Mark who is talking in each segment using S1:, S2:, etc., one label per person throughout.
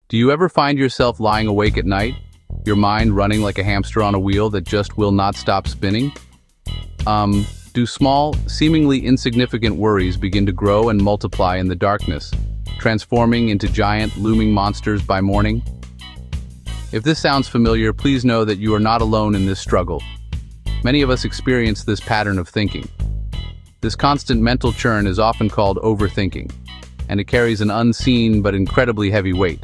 S1: Do you ever find yourself lying awake at night, your mind running like a hamster on a wheel that just will not stop spinning? Do small, seemingly insignificant worries begin to grow and multiply in the darkness, transforming into giant, looming monsters by morning? If this sounds familiar, please know that you are not alone in this struggle. Many of us experience this pattern of thinking. This constant mental churn is often called overthinking, and it carries an unseen but incredibly heavy weight.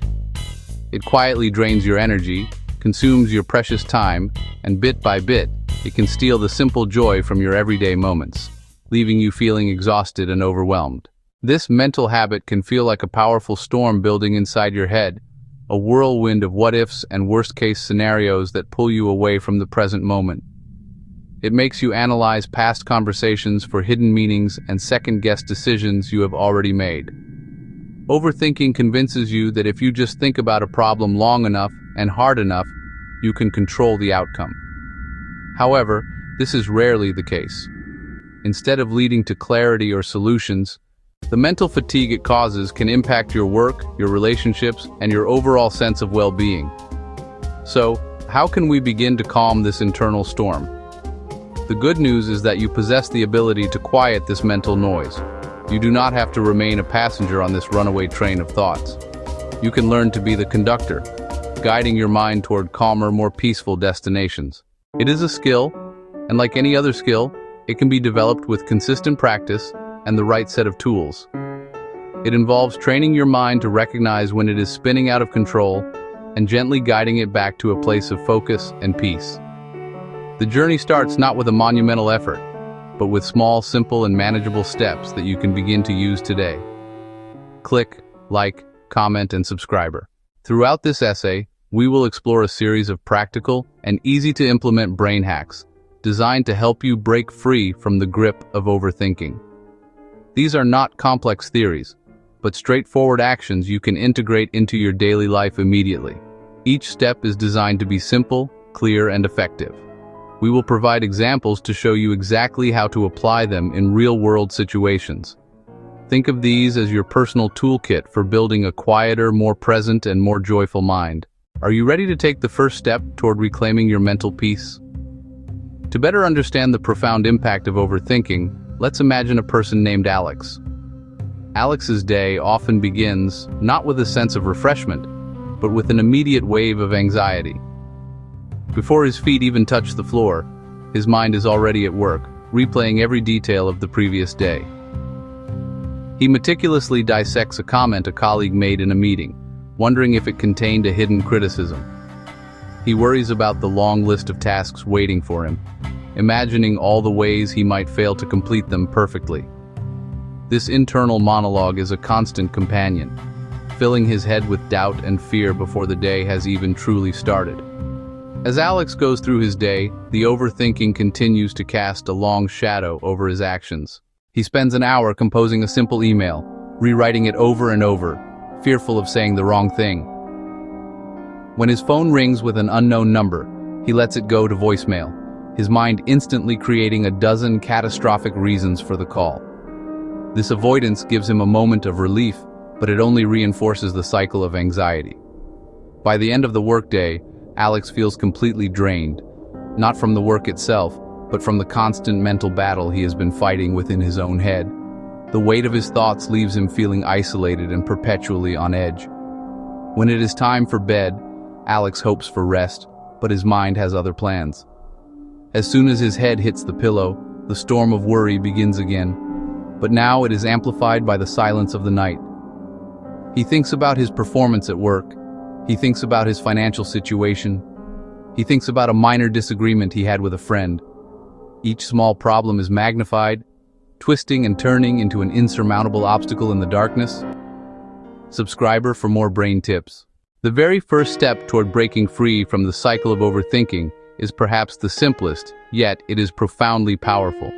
S1: It quietly drains your energy, consumes your precious time, and bit by bit, it can steal the simple joy from your everyday moments, leaving you feeling exhausted and overwhelmed. This mental habit can feel like a powerful storm building inside your head, a whirlwind of what-ifs and worst-case scenarios that pull you away from the present moment. It makes you analyze past conversations for hidden meanings and second-guess decisions you have already made. Overthinking convinces you that if you just think about a problem long enough and hard enough, you can control the outcome. However, this is rarely the case. Instead of leading to clarity or solutions, the mental fatigue it causes can impact your work, your relationships, and your overall sense of well-being. So, how can we begin to calm this internal storm? The good news is that you possess the ability to quiet this mental noise. You do not have to remain a passenger on this runaway train of thoughts. You can learn to be the conductor, guiding your mind toward calmer, more peaceful destinations. It is a skill, and like any other skill, it can be developed with consistent practice and the right set of tools. It involves training your mind to recognize when it is spinning out of control and gently guiding it back to a place of focus and peace. The journey starts not with a monumental effort, but with small, simple, and manageable steps that you can begin to use today. Click, like, comment, and subscribe. Throughout this essay, we will explore a series of practical and easy-to-implement brain hacks designed to help you break free from the grip of overthinking. These are not complex theories, but straightforward actions you can integrate into your daily life immediately. Each step is designed to be simple, clear, and effective. We will provide examples to show you exactly how to apply them in real-world situations. Think of these as your personal toolkit for building a quieter, more present, and more joyful mind. Are you ready to take the first step toward reclaiming your mental peace? To better understand the profound impact of overthinking, let's imagine a person named Alex. Alex's day often begins not with a sense of refreshment, but with an immediate wave of anxiety. Before his feet even touch the floor, his mind is already at work, replaying every detail of the previous day. He meticulously dissects a comment a colleague made in a meeting, wondering if it contained a hidden criticism. He worries about the long list of tasks waiting for him, imagining all the ways he might fail to complete them perfectly. This internal monologue is a constant companion, filling his head with doubt and fear before the day has even truly started. As Alex goes through his day, the overthinking continues to cast a long shadow over his actions. He spends an hour composing a simple email, rewriting it over and over, fearful of saying the wrong thing. When his phone rings with an unknown number, he lets it go to voicemail, his mind instantly creating a dozen catastrophic reasons for the call. This avoidance gives him a moment of relief, but it only reinforces the cycle of anxiety. By the end of the workday, Alex feels completely drained, not from the work itself, but from the constant mental battle he has been fighting within his own head. The weight of his thoughts leaves him feeling isolated and perpetually on edge. When it is time for bed, Alex hopes for rest, but his mind has other plans. As soon as his head hits the pillow, the storm of worry begins again, but now it is amplified by the silence of the night. He thinks about his performance at work. He thinks about his financial situation. He thinks about a minor disagreement he had with a friend. Each small problem is magnified, twisting and turning into an insurmountable obstacle in the darkness. Subscribe for more brain tips. The very first step toward breaking free from the cycle of overthinking is perhaps the simplest, yet it is profoundly powerful.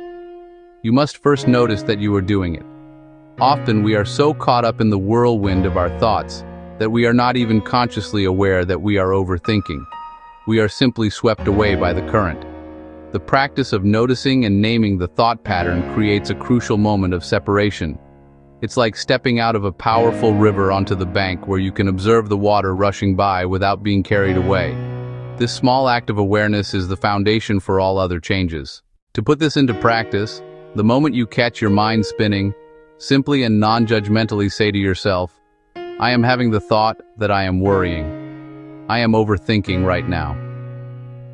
S1: You must first notice that you are doing it. Often we are so caught up in the whirlwind of our thoughts that we are not even consciously aware that we are overthinking. We are simply swept away by the current. The practice of noticing and naming the thought pattern creates a crucial moment of separation. It's like stepping out of a powerful river onto the bank where you can observe the water rushing by without being carried away. This small act of awareness is the foundation for all other changes. To put this into practice, the moment you catch your mind spinning, simply and non-judgmentally say to yourself, I am having the thought that I am worrying. I am overthinking right now.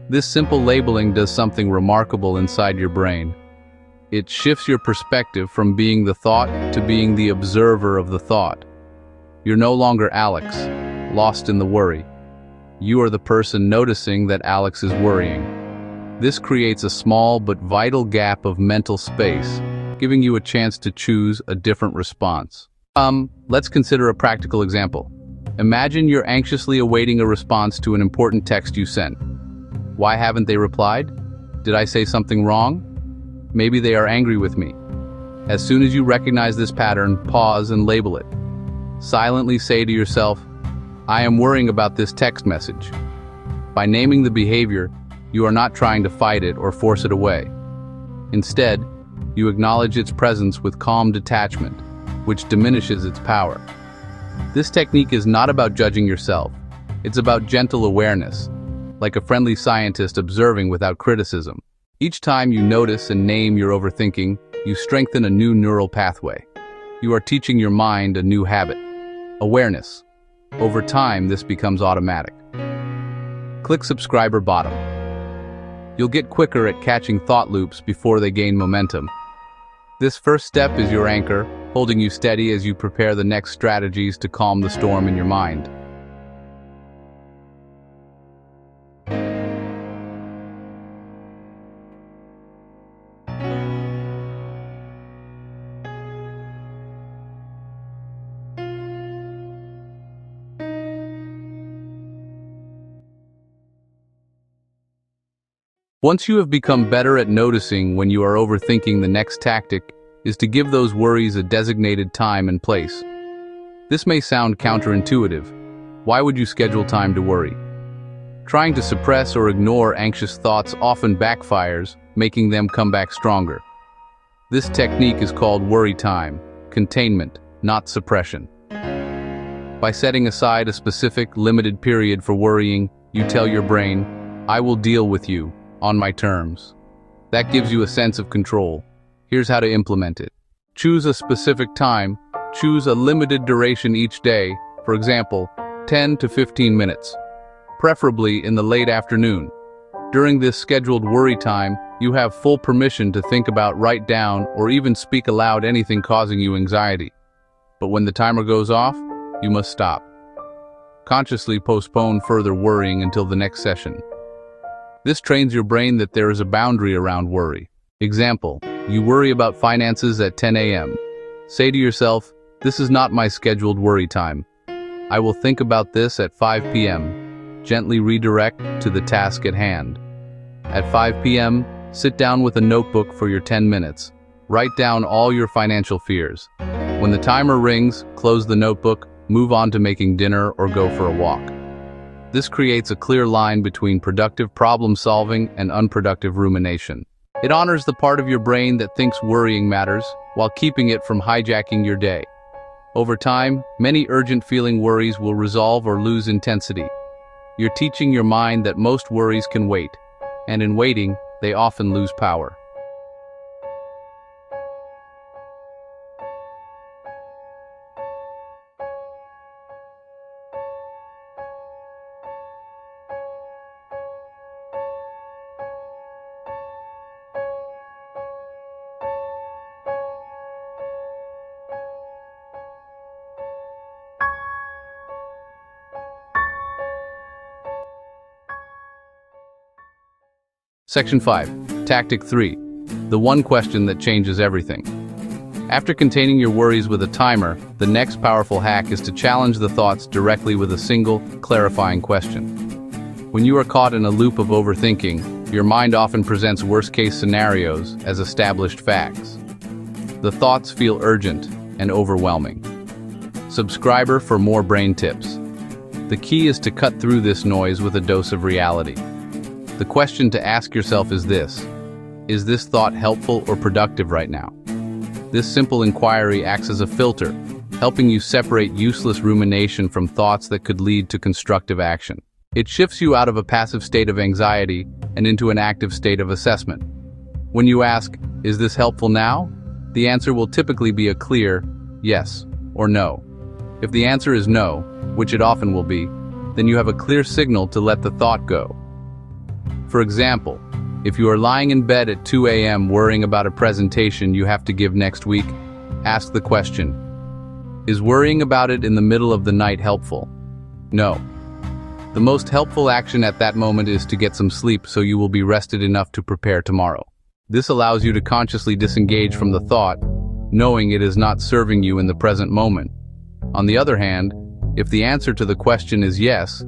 S1: This simple labeling does something remarkable inside your brain. It shifts your perspective from being the thought to being the observer of the thought. You're no longer Alex, lost in the worry. You are the person noticing that Alex is worrying. This creates a small but vital gap of mental space, giving you a chance to choose a different response. Let's consider a practical example. Imagine you're anxiously awaiting a response to an important text you sent. Why haven't they replied? Did I say something wrong? Maybe they are angry with me. As soon as you recognize this pattern, pause and label it. Silently say to yourself, I am worrying about this text message. By naming the behavior, you are not trying to fight it or force it away. Instead, you acknowledge its presence with calm detachment, which diminishes its power. This technique is not about judging yourself. It's about gentle awareness, like a friendly scientist observing without criticism. Each time you notice and name your overthinking, you strengthen a new neural pathway. You are teaching your mind a new habit, awareness. Over time, this becomes automatic. Click subscribe or bottom. You'll get quicker at catching thought loops before they gain momentum. This first step is your anchor, holding you steady as you prepare the next strategies to calm the storm in your mind. Once you have become better at noticing when you are overthinking, the next tactic is to give those worries a designated time and place. This may sound counterintuitive. Why would you schedule time to worry? Trying to suppress or ignore anxious thoughts often backfires, making them come back stronger. This technique is called worry time, containment, not suppression. By setting aside a specific, limited period for worrying, you tell your brain, I will deal with you on my terms. That gives you a sense of control. Here's how to implement it. Choose a specific time. Choose a limited duration each day, for example, 10 to 15 minutes, preferably in the late afternoon. During this scheduled worry time, you have full permission to think about, write down, or even speak aloud anything causing you anxiety. But when the timer goes off, you must stop. Consciously postpone further worrying until the next session. This trains your brain that there is a boundary around worry. Example, you worry about finances at 10 a.m. Say to yourself, this is not my scheduled worry time. I will think about this at 5 p.m. Gently redirect to the task at hand. At 5 p.m., sit down with a notebook for your 10 minutes. Write down all your financial fears. When the timer rings, close the notebook, move on to making dinner or go for a walk. This creates a clear line between productive problem solving and unproductive rumination. It honors the part of your brain that thinks worrying matters, while keeping it from hijacking your day. Over time, many urgent feeling worries will resolve or lose intensity. You're teaching your mind that most worries can wait, and in waiting, they often lose power. Section 5. Tactic 3. The one question that changes everything. After containing your worries with a timer, the next powerful hack is to challenge the thoughts directly with a single, clarifying question. When you are caught in a loop of overthinking, your mind often presents worst-case scenarios as established facts. The thoughts feel urgent and overwhelming. Subscriber for more brain tips. The key is to cut through this noise with a dose of reality. The question to ask yourself is this thought helpful or productive right now? This simple inquiry acts as a filter, helping you separate useless rumination from thoughts that could lead to constructive action. It shifts you out of a passive state of anxiety and into an active state of assessment. When you ask, "Is this helpful now?" the answer will typically be a clear yes or no. If the answer is no, which it often will be, then you have a clear signal to let the thought go. For example, if you are lying in bed at 2 a.m. worrying about a presentation you have to give next week, ask the question, "Is worrying about it in the middle of the night helpful?" No. The most helpful action at that moment is to get some sleep so you will be rested enough to prepare tomorrow. This allows you to consciously disengage from the thought, knowing it is not serving you in the present moment. On the other hand, if the answer to the question is yes,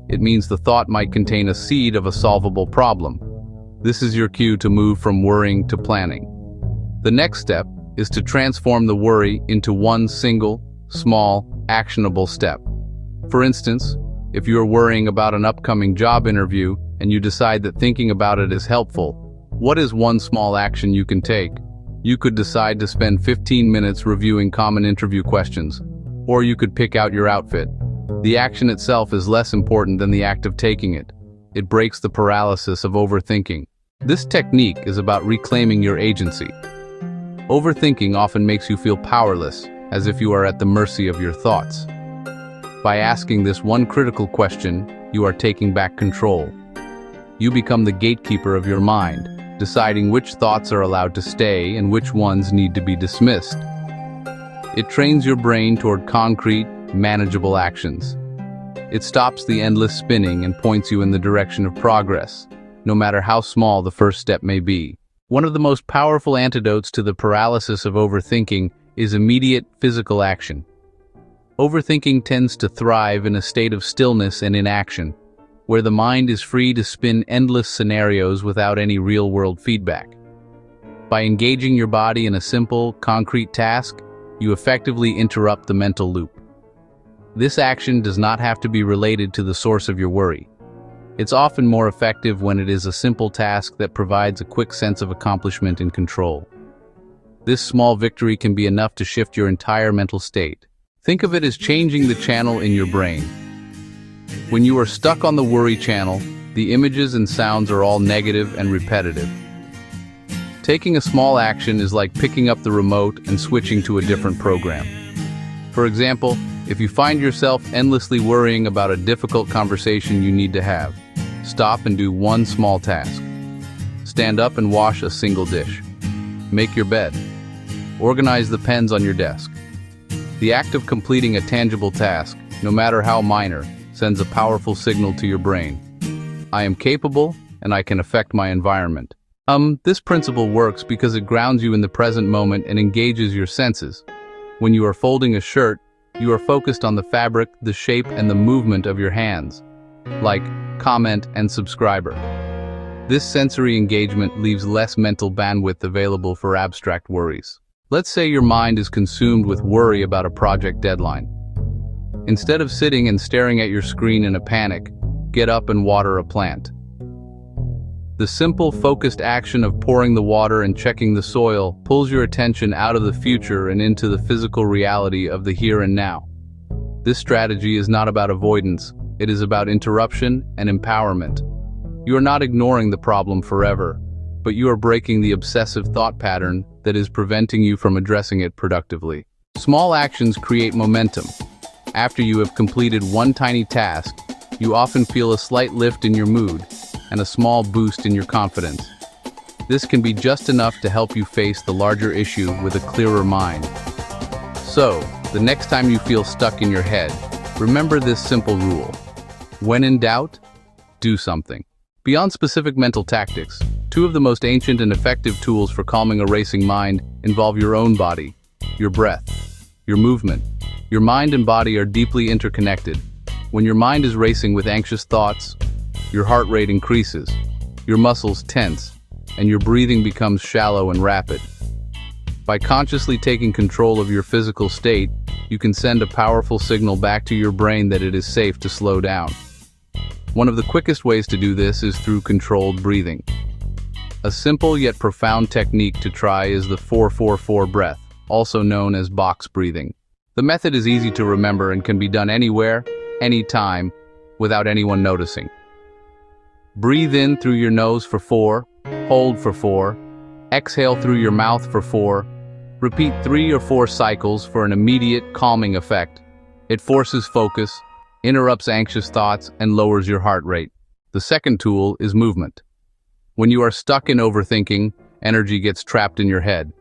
S1: it means the thought might contain a seed of a solvable problem. This is your cue to move from worrying to planning. The next step is to transform the worry into one single, small, actionable step. For instance, if you are worrying about an upcoming job interview and you decide that thinking about it is helpful, what is one small action you can take? You could decide to spend 15 minutes reviewing common interview questions, or you could pick out your outfit. The action itself is less important than the act of taking it. It breaks the paralysis of overthinking. This technique is about reclaiming your agency. Overthinking often makes you feel powerless, as if you are at the mercy of your thoughts. By asking this one critical question, you are taking back control. You become the gatekeeper of your mind, deciding which thoughts are allowed to stay and which ones need to be dismissed. It trains your brain toward concrete, manageable actions. It stops the endless spinning and points you in the direction of progress, no matter how small the first step may be. One of the most powerful antidotes to the paralysis of overthinking is immediate physical action. Overthinking tends to thrive in a state of stillness and inaction, where the mind is free to spin endless scenarios without any real-world feedback. By engaging your body in a simple, concrete task, you effectively interrupt the mental loop. This action does not have to be related to the source of your worry. It's often more effective when it is a simple task that provides a quick sense of accomplishment and control. This small victory can be enough to shift your entire mental state. Think of it as changing the channel in your brain. When you are stuck on the worry channel, the images and sounds are all negative and repetitive. Taking a small action is like picking up the remote and switching to a different program. For example, if you find yourself endlessly worrying about a difficult conversation you need to have, stop and do one small task. Stand up and wash a single dish. Make your bed. Organize the pens on your desk. The act of completing a tangible task, no matter how minor, sends a powerful signal to your brain. I am capable, and I can affect my environment. This principle works because it grounds you in the present moment and engages your senses. When you are folding a shirt, you are focused on the fabric, the shape, and the movement of your hands. Like, comment, and subscriber. This sensory engagement leaves less mental bandwidth available for abstract worries. Let's say your mind is consumed with worry about a project deadline. Instead of sitting and staring at your screen in a panic, get up and water a plant. The simple, focused action of pouring the water and checking the soil pulls your attention out of the future and into the physical reality of the here and now. This strategy is not about avoidance, it is about interruption and empowerment. You are not ignoring the problem forever, but you are breaking the obsessive thought pattern that is preventing you from addressing it productively. Small actions create momentum. After you have completed one tiny task, you often feel a slight lift in your mood and a small boost in your confidence. This can be just enough to help you face the larger issue with a clearer mind. So, the next time you feel stuck in your head, remember this simple rule. When in doubt, do something. Beyond specific mental tactics, two of the most ancient and effective tools for calming a racing mind involve your own body, your breath, your movement. Your mind and body are deeply interconnected. When your mind is racing with anxious thoughts, your heart rate increases, your muscles tense, and your breathing becomes shallow and rapid. By consciously taking control of your physical state, you can send a powerful signal back to your brain that it is safe to slow down. One of the quickest ways to do this is through controlled breathing. A simple yet profound technique to try is the 4-4-4 breath. also known as box breathing. The method is easy to remember and can be done anywhere, anytime, without anyone noticing. Breathe in through your nose for 4, hold for 4, exhale through your mouth for 4. Repeat 3 or 4 cycles for an immediate calming effect. It forces focus, interrupts anxious thoughts, and lowers your heart rate. The second tool is movement. When you are stuck in overthinking, energy gets trapped in your head.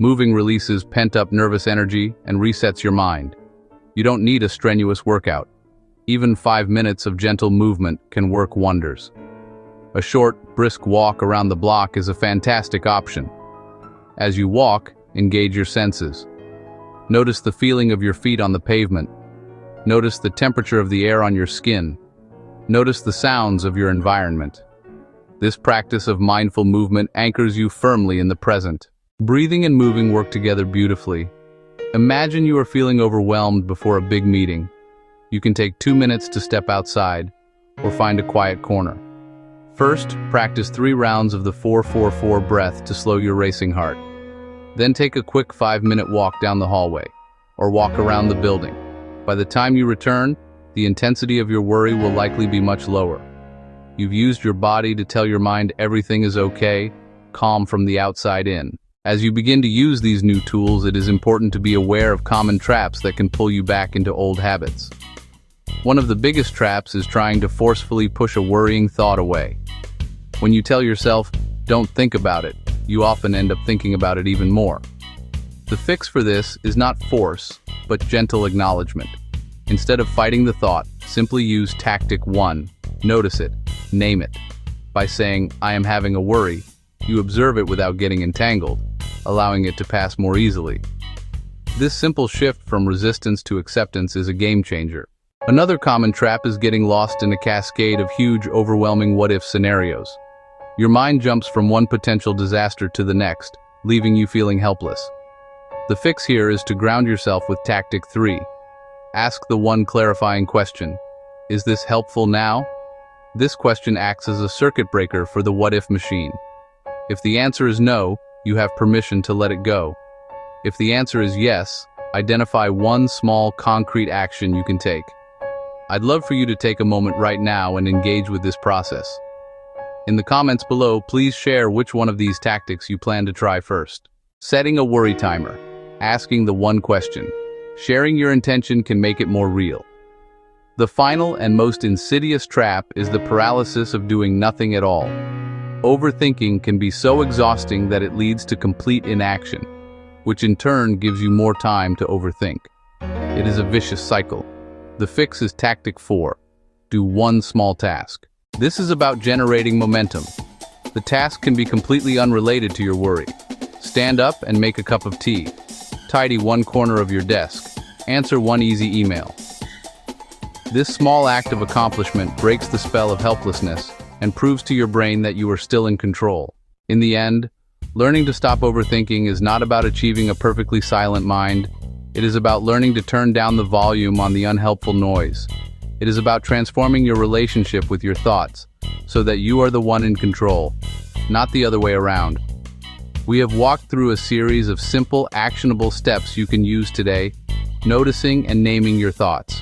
S1: Moving releases pent-up nervous energy and resets your mind. You don't need a strenuous workout. Even 5 minutes of gentle movement can work wonders. A short, brisk walk around the block is a fantastic option. As you walk, engage your senses. Notice the feeling of your feet on the pavement. Notice the temperature of the air on your skin. Notice the sounds of your environment. This practice of mindful movement anchors you firmly in the present. Breathing and moving work together beautifully. Imagine you are feeling overwhelmed before a big meeting. You can take 2 minutes to step outside or find a quiet corner. First, practice 3 rounds of the 4-4-4 breath to slow your racing heart. Then take a quick 5-minute walk down the hallway or walk around the building. By the time you return, the intensity of your worry will likely be much lower. You've used your body to tell your mind everything is okay, calm from the outside in. As you begin to use these new tools, it is important to be aware of common traps that can pull you back into old habits. One of the biggest traps is trying to forcefully push a worrying thought away. When you tell yourself, "Don't think about it," you often end up thinking about it even more. The fix for this is not force, but gentle acknowledgement. Instead of fighting the thought, simply use tactic 1. Notice it, name it. By saying, "I am having a worry," you observe it without getting entangled, allowing it to pass more easily. This simple shift from resistance to acceptance is a game changer. Another common trap is getting lost in a cascade of huge, overwhelming what-if scenarios. Your mind jumps from one potential disaster to the next, leaving you feeling helpless. The fix here is to ground yourself with tactic 3. Ask the one clarifying question: is this helpful now? This question acts as a circuit breaker for the what-if machine. If the answer is no, you have permission to let it go. If the answer is yes, identify one small, concrete action you can take. I'd love for you to take a moment right now and engage with this process. In the comments below, please share which one of these tactics you plan to try first. Setting a worry timer. Asking the one question. Sharing your intention can make it more real. The final and most insidious trap is the paralysis of doing nothing at all. Overthinking can be so exhausting that it leads to complete inaction, which in turn gives you more time to overthink. It is a vicious cycle. The fix is tactic 4. Do one small task. This is about generating momentum. The task can be completely unrelated to your worry. Stand up and make a cup of tea. Tidy one corner of your desk. Answer one easy email. This small act of accomplishment breaks the spell of helplessness and proves to your brain that you are still in control. In the end, learning to stop overthinking is not about achieving a perfectly silent mind. It is about learning to turn down the volume on the unhelpful noise. It is about transforming your relationship with your thoughts so that you are the one in control, not the other way around. We have walked through a series of simple, actionable steps you can use today: noticing and naming your thoughts,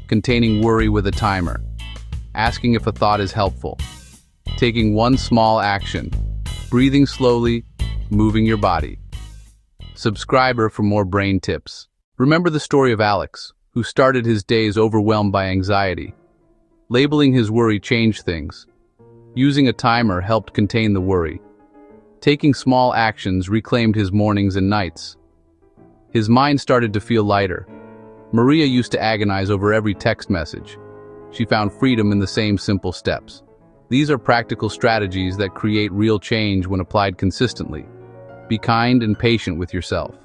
S1: containing worry with a timer, asking if a thought is helpful, taking one small action, breathing slowly, moving your body. Subscribe for more brain tips. Remember the story of Alex, who started his days overwhelmed by anxiety. Labeling his worry changed things. Using a timer helped contain the worry. Taking small actions reclaimed his mornings and nights. His mind started to feel lighter. Maria used to agonize over every text message. She found freedom in the same simple steps. These are practical strategies that create real change when applied consistently. Be kind and patient with yourself.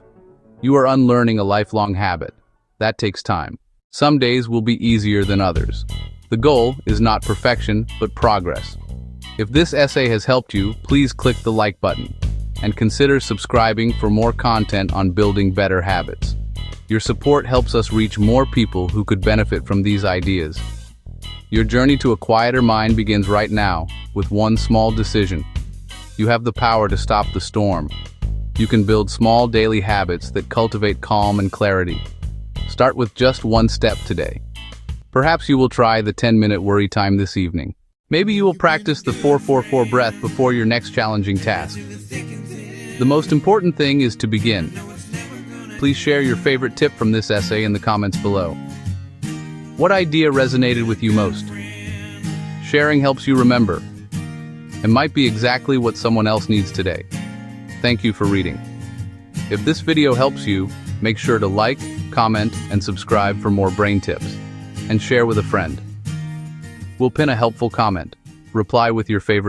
S1: You are unlearning a lifelong habit. That takes time. Some days will be easier than others. The goal is not perfection, but progress. If this essay has helped you, please click the like button and consider subscribing for more content on building better habits. Your support helps us reach more people who could benefit from these ideas. Your journey to a quieter mind begins right now with one small decision. You have the power to stop the storm. You can build small daily habits that cultivate calm and clarity. Start with just one step today. Perhaps you will try the 10-minute worry time this evening. Maybe you will practice the 4-4-4 breath before your next challenging task. The most important thing is to begin. Please share your favorite tip from this essay in the comments below. What idea resonated with you most? Sharing helps you remember. It might be exactly what someone else needs today. Thank you for reading. If this video helps you, make sure to like, comment, and subscribe for more brain tips, and share with a friend. We'll pin a helpful comment. Reply with your favorite